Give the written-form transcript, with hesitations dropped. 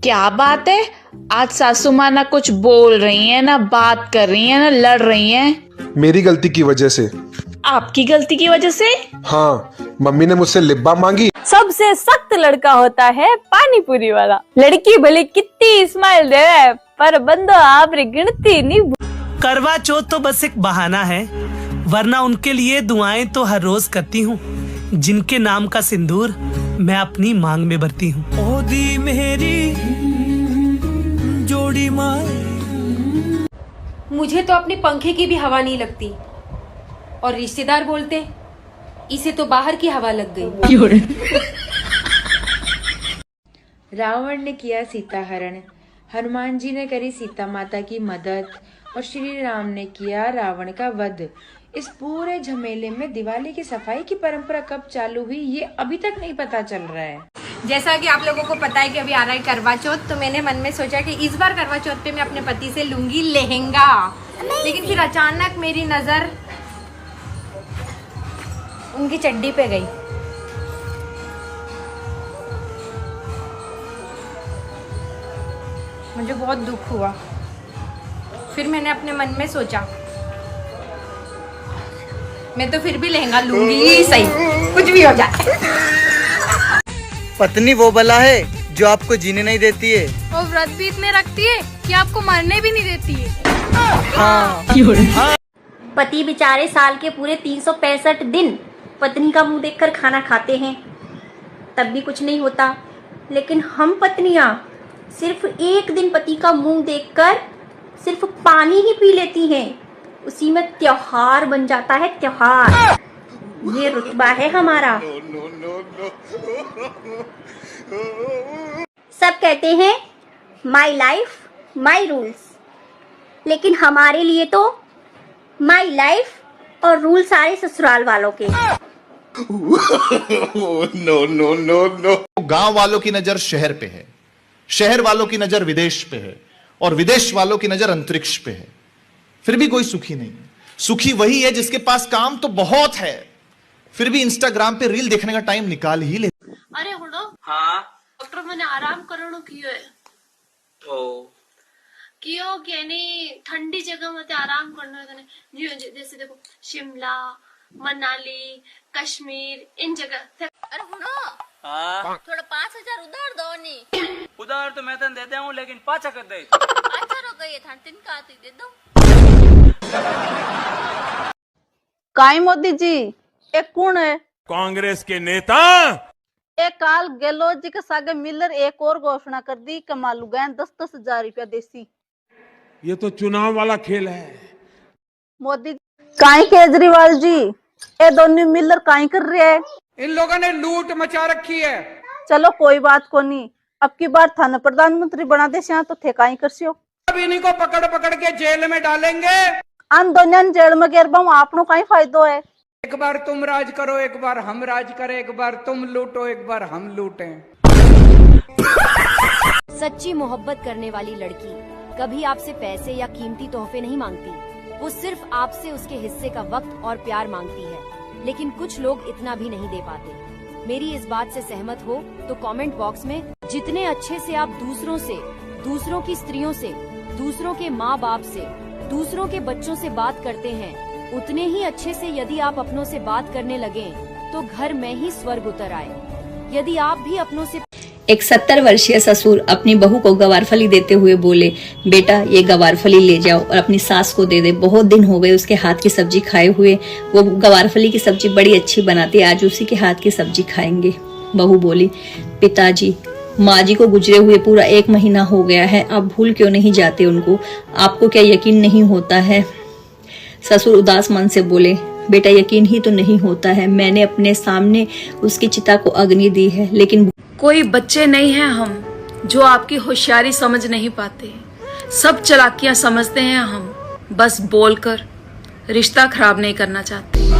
क्या बात है, आज सासू माँ ना कुछ बोल रही है, ना बात कर रही है, ना लड़ रही है। मेरी गलती की वजह से। आपकी गलती की वजह से? हाँ, मम्मी ने मुझसे लिप बाम मांगी। सबसे सख्त लड़का होता है पानी पूरी वाला। लड़की भले कितनी स्माइल दे पर बंदो आप रे गिनती नहीं। करवा चौथ तो बस एक बहाना है, वरना उनके लिए दुआएं तो हर रोज करती हूँ, जिनके नाम का सिंदूर मैं अपनी मांग में भरती हूँ। ओ दी मेरी जोड़ी माँ। मुझे तो अपने पंखे की भी हवा नहीं लगती और रिश्तेदार बोलते इसे तो बाहर की हवा लग गई। रावण ने किया सीता हरण, हनुमान जी ने करी सीता माता की मदद और श्री राम ने किया रावण का वध। इस पूरे झमेले में दिवाली की सफाई की परंपरा कब चालू हुई ये अभी तक नहीं पता चल रहा है। जैसा कि आप लोगों को पता है कि अभी आ रहा है करवा चौथ, तो मैंने मन में सोचा कि इस बार करवा चौथ पे मैं अपने पति से लूंगी लहंगा। लेकिन फिर अचानक मेरी नजर उनकी चड्डी पे गई। मुझे बहुत दुख हुआ। फिर मैंने अपने मन में सोचा मैं तो फिर भी लहंगा लूंगी, सही कुछ भी हो जाए। पत्नी वो बला है जो आपको जीने नहीं देती है और व्रत भी इतने रखती है कि आपको मरने भी नहीं देती है। हाँ। पति बेचारे साल के पूरे 365 दिन पत्नी का मुंह देखकर खाना खाते हैं, तब भी कुछ नहीं होता। लेकिन हम पत्नियां सिर्फ एक दिन पति का मुंह देखकर सिर्फ पानी ही पी लेती हैं, उसी में त्योहार बन जाता है त्योहार। ये रुतबा है हमारा। सब कहते हैं माई लाइफ माई रूल्स, लेकिन हमारे लिए तो माई लाइफ और रूल सारे ससुराल वालों के। No no no no. गांव वालों की नजर शहर पे है, शहर वालों की नजर विदेश पे है और विदेश वालों की नजर अंतरिक्ष पे है। फिर भी कोई सुखी नहीं। सुखी वही है जिसके पास काम तो बहुत है, फिर भी इंस्टाग्राम पे रील देखने का टाइम निकाल ही ले। अरे हुडो, हाँ डॉक्टर मैंने आराम करनो कियो है। तो कियो कि नहीं, ठंडी जगह में आराम करना है। जैसे देखो शिमला, मनाली, कश्मीर, इन जगह। अरे हुडो, हाँ थोड़ा 5000 उधार दो नी। उधार तो मैं तो देता हूँ, लेकिन पाचा कर दे। अच्छा रो गई था, तिनका आती दे दो। काई मोदी जी एक कौन है? कांग्रेस के नेता। एक काल गहलोत जी के सागे मिलर एक और घोषणा कर दी, कमालू गए 10-10 हजार रुपया देसी। ये तो चुनाव वाला खेल है। मोदी काई केजरीवाल जी ये दोनों मिलर काई कर रहे हैं? इन लोगों ने लूट मचा रखी है। चलो कोई बात को नहीं, अब की बार थाना प्रधानमंत्री बना दे तो थे काई कर सियो। अब इन्हीं को पकड़ पकड़ के जेल में डालेंगे। अन दोनों जेल में गिर बाऊ, आपनो काई फायदो है? एक बार तुम राज करो, एक बार हम राज करें, एक बार तुम लूटो, एक बार हम लूटें। सच्ची मोहब्बत करने वाली लड़की कभी आपसे पैसे या कीमती तोहफे नहीं मांगती, वो सिर्फ आपसे उसके हिस्से का वक्त और प्यार मांगती है। लेकिन कुछ लोग इतना भी नहीं दे पाते। मेरी इस बात से सहमत हो तो कमेंट बॉक्स में जितने अच्छे से आप दूसरों से, दूसरों की स्त्रियों से, दूसरों के माँ बाप से, दूसरों के बच्चों से बात करते हैं, उतने ही अच्छे से यदि आप अपनों से बात करने लगें तो घर में ही स्वर्ग उतर आए। यदि आप भी अपनों से। एक 70 वर्षीय ससुर अपनी बहू को गवारफली देते हुए बोले, बेटा ये गवारफली ले जाओ और अपनी सास को दे दे, बहुत दिन हो गए उसके हाथ की सब्जी खाए हुए, वो गवारफली की सब्जी बड़ी अच्छी बनाती है, आज उसी के हाथ की सब्जी खाएंगे। बहू बोली, पिताजी माँ जी को गुजरे हुए पूरा 1 महीना हो गया है, आप भूल क्यों नहीं जाते उनको, आपको क्या यकीन नहीं होता है? ससुर उदास मन से बोले, बेटा यकीन ही तो नहीं होता है, मैंने अपने सामने उसकी चिता को अग्नि दी है, लेकिन कोई बच्चे नहीं हैं हम जो आपकी होशियारी समझ नहीं पाते। सब चालाकियां समझते हैं हम, बस बोलकर रिश्ता खराब नहीं करना चाहते।